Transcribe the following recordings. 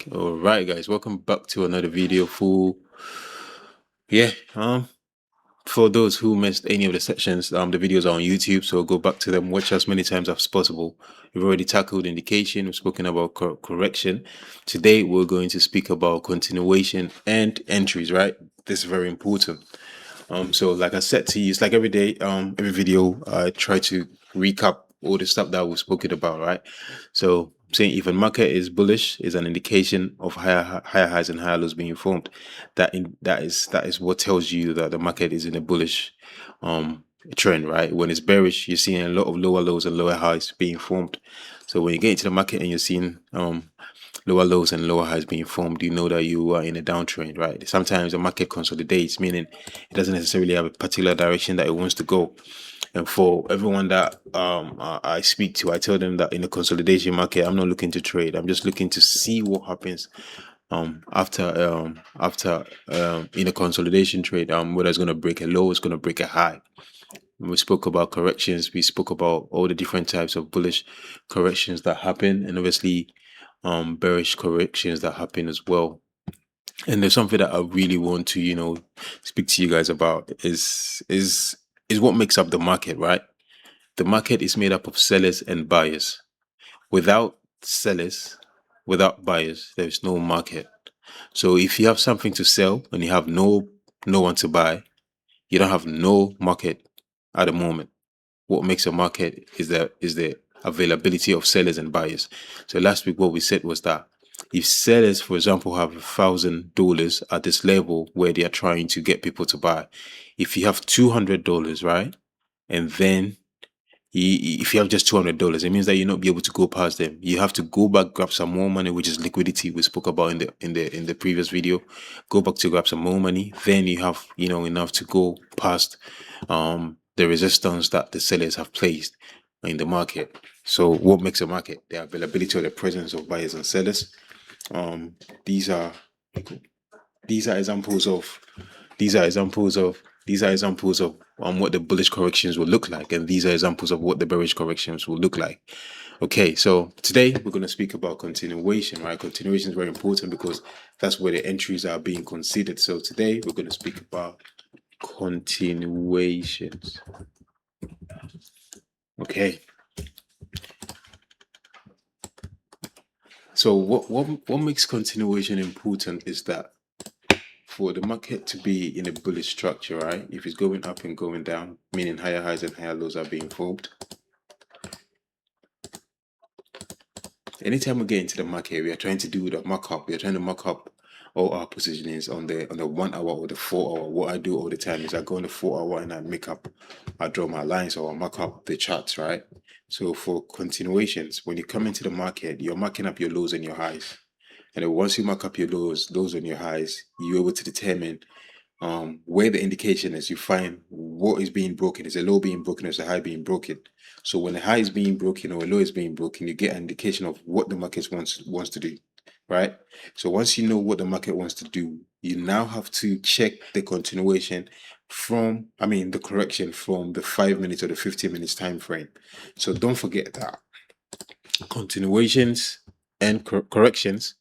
All right, guys, welcome back to another video. For those who missed any of the sections, the videos are on YouTube, so go back to them, watch as many times as possible. We've already tackled indication, we've spoken about correction. Today we're going to speak about continuation and entries, right? This is very important. So like I said to you, it's like every day, every video, I try to recap all the stuff that we've spoken about, right? So saying if a market is bullish is an indication of higher highs and higher lows being formed. That is what tells you that the market is in a bullish trend, right? When it's bearish, you're seeing a lot of lower lows and lower highs being formed. So when you get into the market and you're seeing lower lows and lower highs being formed, you know that you are in a downtrend, right? Sometimes the market consolidates, meaning it doesn't necessarily have a particular direction that it wants to go. And for everyone that I speak to, I tell them that in the consolidation market, I'm not looking to trade. I'm just looking to see what happens after in a consolidation trade, whether it's going to break a low, it's going to break a high. We spoke about corrections. We spoke about all the different types of bullish corrections that happen, and obviously bearish corrections that happen as well. And there's something that I really want to speak to you guys about is what makes up the market, right? The market is made up of sellers and buyers. Without sellers, without buyers, there is no market. So if you have something to sell and you have no one to buy, you don't have no market at the moment. What makes a market is the availability of sellers and buyers. So last week what we said was that if sellers, for example, have $1,000 at this level where they are trying to get people to buy, if you have $200, right, and then if you have just $200, it means that you'll not be able to go past them. You have to go back, grab some more money, which is liquidity. We spoke about in the previous video. Go back to grab some more money. Then you have enough to go past the resistance that the sellers have placed in the market. So what makes a market? The availability or the presence of buyers and sellers. These are examples of what the bullish corrections will look like, and these are examples of what the bearish corrections will look like. Okay, so today we're going to speak about continuation, right? Continuation is very important because that's where the entries are being considered. So today we're going to speak about continuations. Okay. So what makes continuation important is that for the market to be in a bullish structure, right? If it's going up and going down, meaning higher highs and higher lows are being formed. Anytime we get into the market, we are trying to do the markup. We are trying to mark up all our positionings on the 1 hour or the 4 hour. What I do all the time is I go on the 4 hour and I draw my lines or I mark up the charts, right? So for continuations, when you come into the market, you're marking up your lows and your highs. And then once you mark up your lows and your highs, you're able to determine where the indication is. You find what is being broken. Is a low being broken or is a high being broken? So when a high is being broken or a low is being broken, you get an indication of what the market wants to do, right? So once you know what the market wants to do, you now have to check the continuation the correction from the 5 minutes or the 15 minutes time frame. So don't forget that continuations and corrections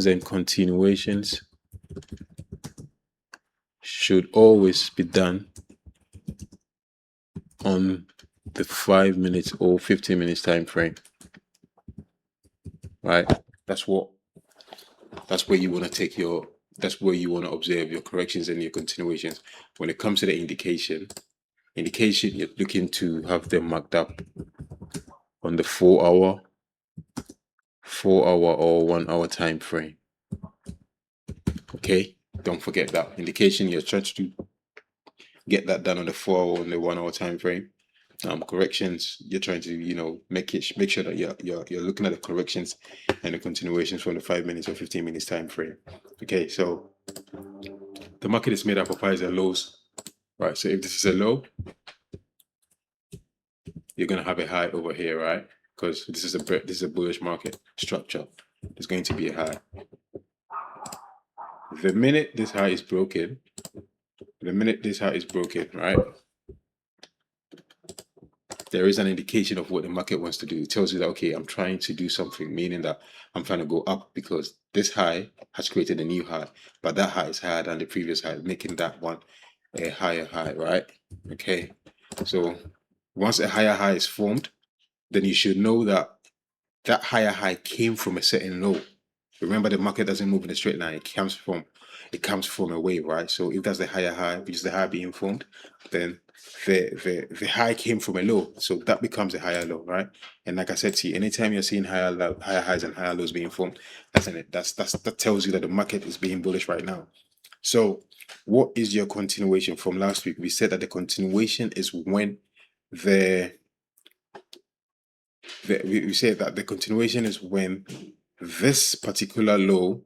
and continuations should always be done on the 5 minutes or 15 minutes time frame, right? That's where you want to observe your corrections and your continuations. When it comes to the indication, you're looking to have them marked up on the 4 hour or 1 hour time frame. Okay, don't forget that indication. You're trying to get that done on the 4 hour and the 1 hour time frame. Corrections, you're trying to make sure that you're looking at the corrections and the continuations from the 5 minutes or 15 minutes time frame. Okay, so the market is made up of highs and lows, right? So if this is a low, you're going to have a high over here, right? Because this is a bullish market structure. There's going to be a high. The minute this high is broken, right? there is an indication of what the market wants to do. It tells you that, okay, I'm trying to do something, meaning that I'm trying to go up because this high has created a new high, but that high is higher than the previous high, making that one a higher high, right? Okay, so once a higher high is formed, then you should know that that higher high came from a certain low. Remember, the market doesn't move in a straight line. It comes from a wave, right? So if that's the higher high, which is the high being formed, then the high came from a low. So that becomes a higher low, right? And like I said to you, anytime you're seeing higher highs and higher lows being formed, that tells you that the market is being bullish right now. So what is your continuation from last week? We said that the continuation is when the we say that the continuation is when this particular low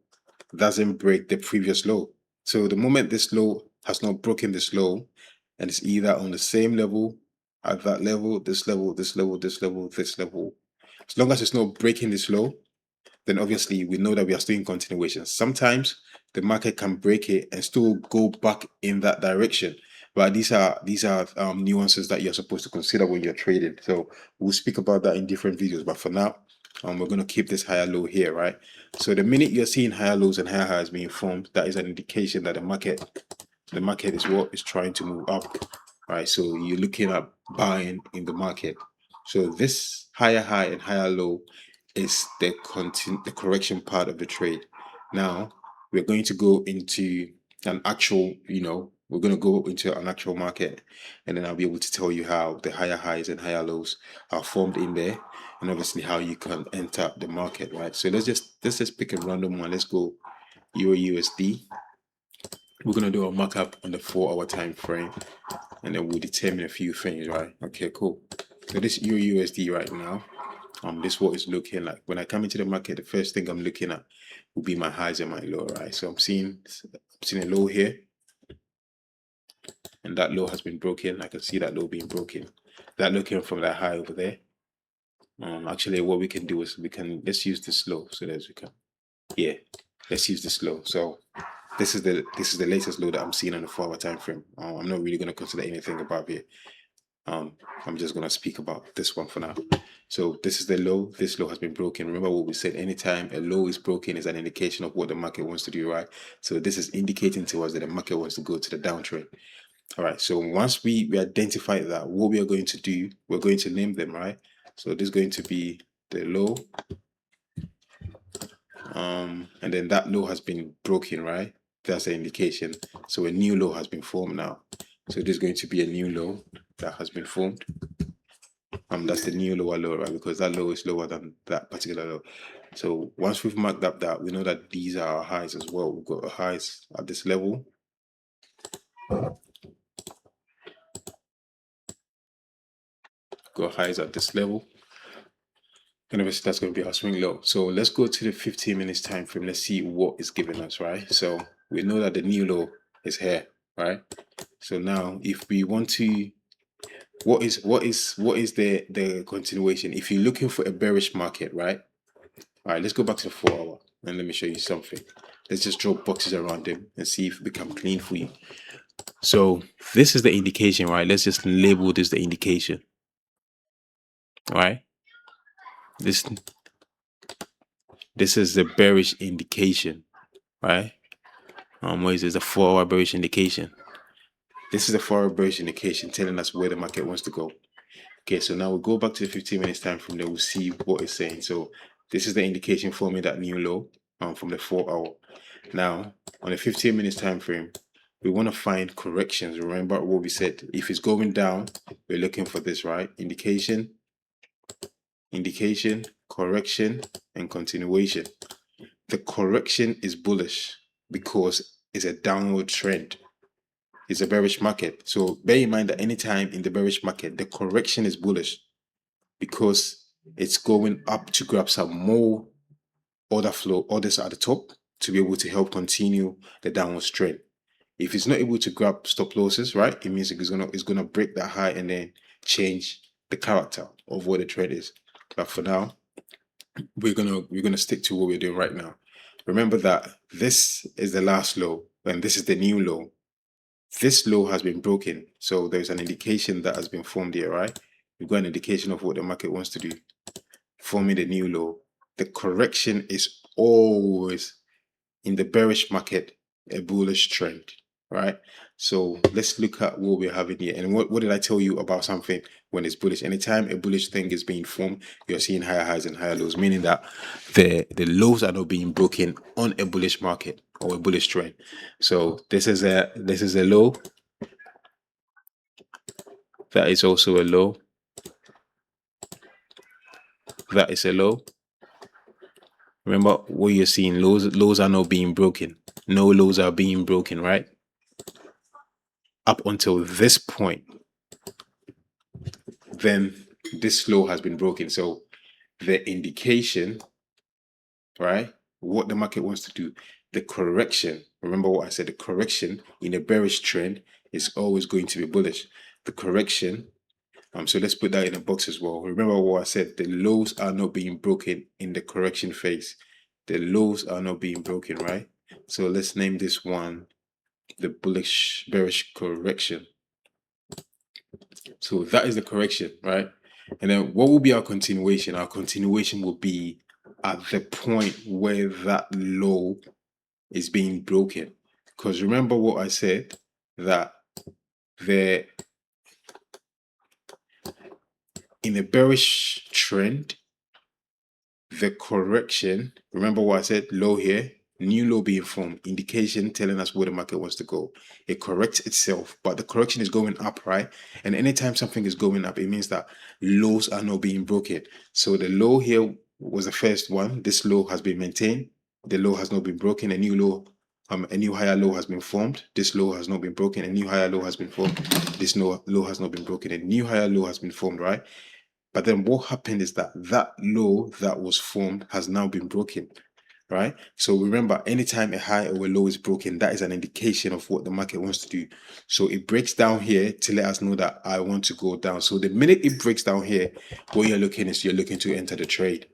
doesn't break the previous low. So the moment this low has not broken this low, and it's either on the same level, at that level, this level, this level, this level, this level, as long as it's not breaking this low, then obviously we know that we are still in continuation. Sometimes the market can break it and still go back in that direction. But these are nuances that you're supposed to consider when you're trading. So we'll speak about that in different videos. But for now, we're going to keep this higher low here, right? So the minute you're seeing higher lows and higher highs being formed, that is an indication that the market is what is trying to move up, right? So you're looking at buying in the market. So this higher high and higher low is the correction part of the trade. Now we're going to go into an actual, we're going to go into an actual market, and then I'll be able to tell you how the higher highs and higher lows are formed in there, and obviously how you can enter the market, right? So let's just pick a random one. Let's go Euro USD. We're gonna do a markup on the 4-hour time frame, and then we'll determine a few things, right? Okay, cool. So this Euro USD right now, this is what it's looking like. When I come into the market, the first thing I'm looking at will be my highs and my low, right? So I'm seeing a low here, and that low has been broken. I can see that low being broken. That low came from that high over there. Actually, what we can do is let's use this low. So there's we can, yeah, let's use this low. So this is the latest low that I'm seeing on the 4-hour time frame. I'm not really going to consider anything above here. I'm just going to speak about this one for now. So this is the low. This low has been broken. Remember what we said, anytime a low is broken is an indication of what the market wants to do, right? So this is indicating to us that the market wants to go to the downtrend. All right, so once we identify that, what we are going to do, we're going to name them, right? So this is going to be the low, and then that low has been broken, right? That's the indication. So a new low has been formed now. So this is going to be a new low that has been formed. That's the new lower low, right? Because that low is lower than that particular low. So once we've marked up that, we know that these are our highs as well. We've got our highs at this level. Got highs at this level. And obviously that's going to be our swing low. So let's go to the 15 minutes time frame. Let's see what is giving us, right? So we know that the new low is here, right? So now if we want to, what is the continuation? If you're looking for a bearish market, right? All right, let's go back to the 4-hour and let me show you something. Let's just draw boxes around them and see if it become clean for you. So this is the indication, right? Let's just label this the indication, right? This is the bearish indication, right? What is this? A 4-hour bearish indication. This is the 4-hour bearish indication telling us where the market wants to go. Okay, so now we'll go back to the 15 minutes time from there. We'll see what it's saying. So this is the indication forming that new low from the 4-hour. Now on the 15 minutes time frame, we want to find corrections. Remember what we said. If it's going down, we're looking for this, right? Indication, correction, and continuation. The correction is bullish because it's a downward trend. It's a bearish market. So bear in mind that anytime in the bearish market, the correction is bullish because it's going up to grab some more orders at the top to be able to help continue the downward trend. If it's not able to grab stop losses, right, it means it's gonna break that high and then change the character of what the trade is. But for now, we're gonna stick to what we're doing right now. Remember that this is the last low and this is the new low. This low has been broken, so there's an indication that has been formed here, right? we've got an indication of what the market wants to do, forming the new low. The correction is always, in the bearish market, a bullish trend, right? So let's look at what we're having here. And what did I tell you about something when it's bullish? Anytime a bullish thing is being formed, you're seeing higher highs and higher lows, meaning that the lows are not being broken on a bullish market or a bullish trend. So this is a low. That is also a low. That is a low. Remember what you're seeing, lows are not being broken. No lows are being broken, right? Up until this point, then this low has been broken. So the indication, right, what the market wants to do, the correction, remember what I said, the correction in a bearish trend is always going to be bullish. The correction, so let's put that in a box as well. Remember what I said, the lows are not being broken in the correction phase. The lows are not being broken, right? So let's name this one the bullish bearish correction. So that is the correction, right? And then what will be our continuation? Our continuation will be at the point where that low is being broken. Because remember what I said, that in a bearish trend, the correction, remember what I said, low here, new low being formed, indication telling us where the market wants to go. It corrects itself, but the correction is going up, right? And anytime something is going up, it means that lows are not being broken. So the low here was the first one. This low has been maintained. The low has not been broken. A new low, a new higher low has been formed. This low has not been broken. A new higher low has been formed. This low has not been broken. A new higher low has been formed, right? But then what happened is that low that was formed has now been broken, right? So remember, anytime a high or a low is broken, that is an indication of what the market wants to do. So it breaks down here to let us know that I want to go down. So the minute it breaks down here, what you're looking to enter the trade.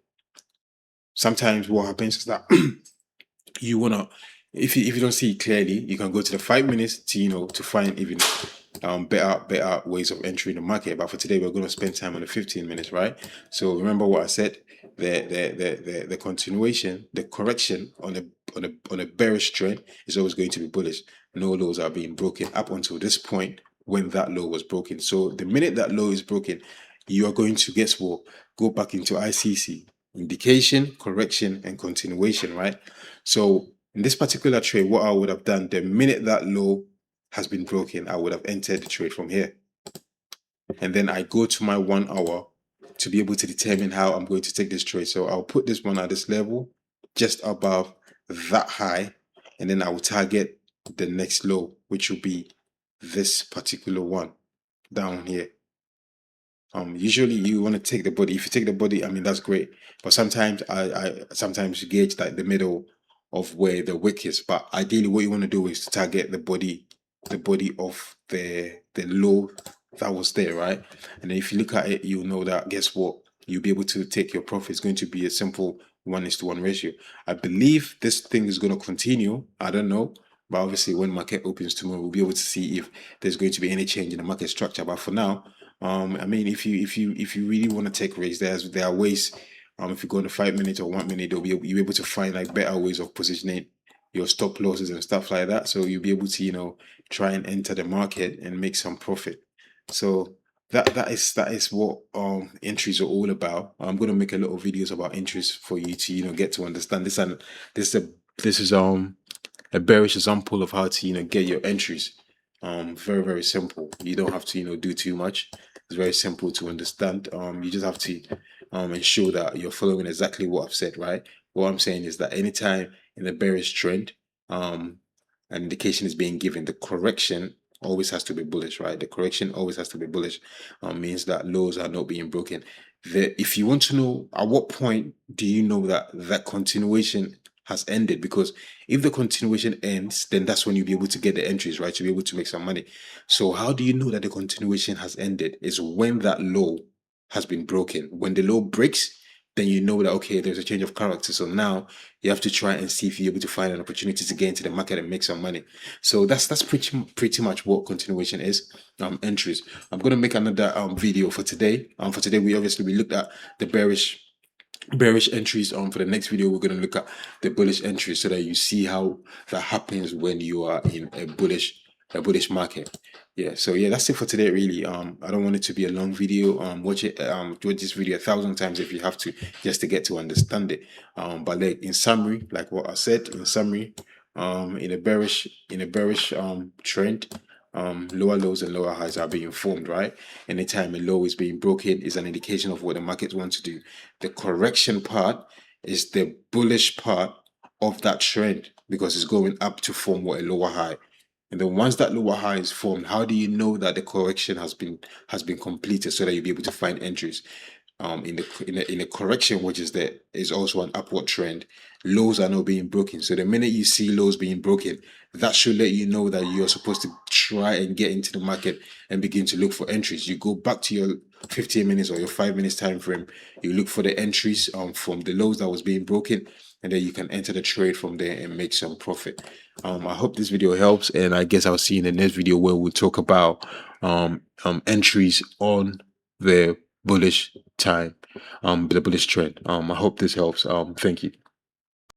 Sometimes what happens is that you wanna, if you don't see it clearly, you can go to the 5 minutes to find even better ways of entering the market. But for today, we're going to spend time on the 15 minutes, right? So remember what I said, the continuation, the correction on a bearish trend is always going to be bullish. No lows are being broken up until this point when that low was broken. So the minute that low is broken, you are going to, guess what, go back into ICC, indication, correction, and continuation, right? So in this particular trade, what I would have done, the minute that low has been broken, I would have entered the trade from here. And then I go to my 1 hour to be able to determine how I'm going to take this trade. So I'll put this one at this level, just above that high, and then I will target the next low, which will be this particular one down here. Usually you want to take the body. If you take the body, I mean, that's great. But sometimes I sometimes gauge like the middle of where the wick is. But ideally what you want to do is to target the body of the low that was there, right? And then if you look at it, you'll know that, guess what? You'll be able to take your profit. It's going to be a simple 1:1 ratio. I believe this thing is going to continue. I don't know. But obviously when market opens tomorrow, we'll be able to see if there's going to be any change in the market structure. But for now, I mean, if you really want to take risks, there are ways. If you go in the 5 minutes or 1 minute, you'll be able to find like better ways of positioning your stop losses and stuff like that. So you'll be able to try and enter the market and make some profit. So that is what entries are all about. I'm gonna make a lot of videos about entries for you to get to understand this, and this is a bearish example of how to get your entries. Very, very simple. You don't have to do too much. It's very simple to understand. You just have to ensure that you're following exactly what I've said, right? What I'm saying is that anytime in a bearish trend, an indication is being given, the correction always has to be bullish, right? The correction always has to be bullish. Means that lows are not being broken. If you want to know at what point do you know that continuation has ended, because if the continuation ends, then that's when you'll be able to get the entries, right? To be able to make some money. So how do you know that the continuation has ended? Is when that low has been broken. When the low breaks, then you know that, okay, there's a change of character. So now you have to try and see if you're able to find an opportunity to get into the market and make some money. So that's pretty much what continuation is. Entries. I'm gonna make another video for today. For today we looked at the bearish entries. For the next video we're going to look at the bullish entries, so that you see how that happens when you are in a bullish market. Yeah, so yeah, that's it for today really. I don't want it to be a long video. Watch this video 1,000 times if you have to, just to get to understand it. But like in summary, like what I said, in summary, in a bearish trend, lower lows and lower highs are being formed, right? Anytime a low is being broken is an indication of what the market wants to do. The correction part is the bullish part of that trend, because it's going up to form what, a lower high. And then once that lower high is formed, how do you know that the correction has been completed, so that you'll be able to find entries? In a correction, which is there, is also an upward trend. Lows are not being broken. So the minute you see lows being broken, that should let you know that you're supposed to try and get into the market and begin to look for entries. You go back to your 15 minutes or your 5 minutes time frame. You look for the entries from the lows that was being broken, and then you can enter the trade from there and make some profit. I hope this video helps, and I guess I'll see you in the next video, where we'll talk about entries on the bullish time, the bullish trend. I hope this helps. Thank you.